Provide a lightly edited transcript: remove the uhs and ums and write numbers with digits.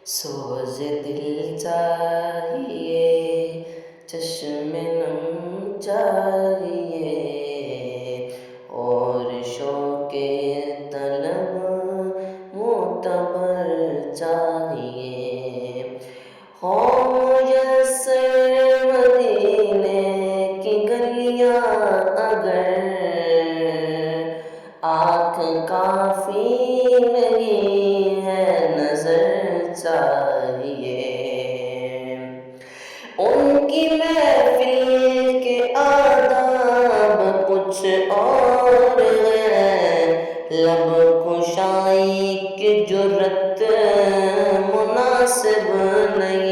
سوز دل چاہیے، چشم نم چاہیے، اور شوق طلب معتبر چاہیے۔ ہو میسر مدینے کی گلیاں اگر، آنکھ کافی نہیں ہے نظر چاہیے۔ ان کی محفل کے آداب کچھ اور ہیں، لب کشائی کی جرت مناسب نہیں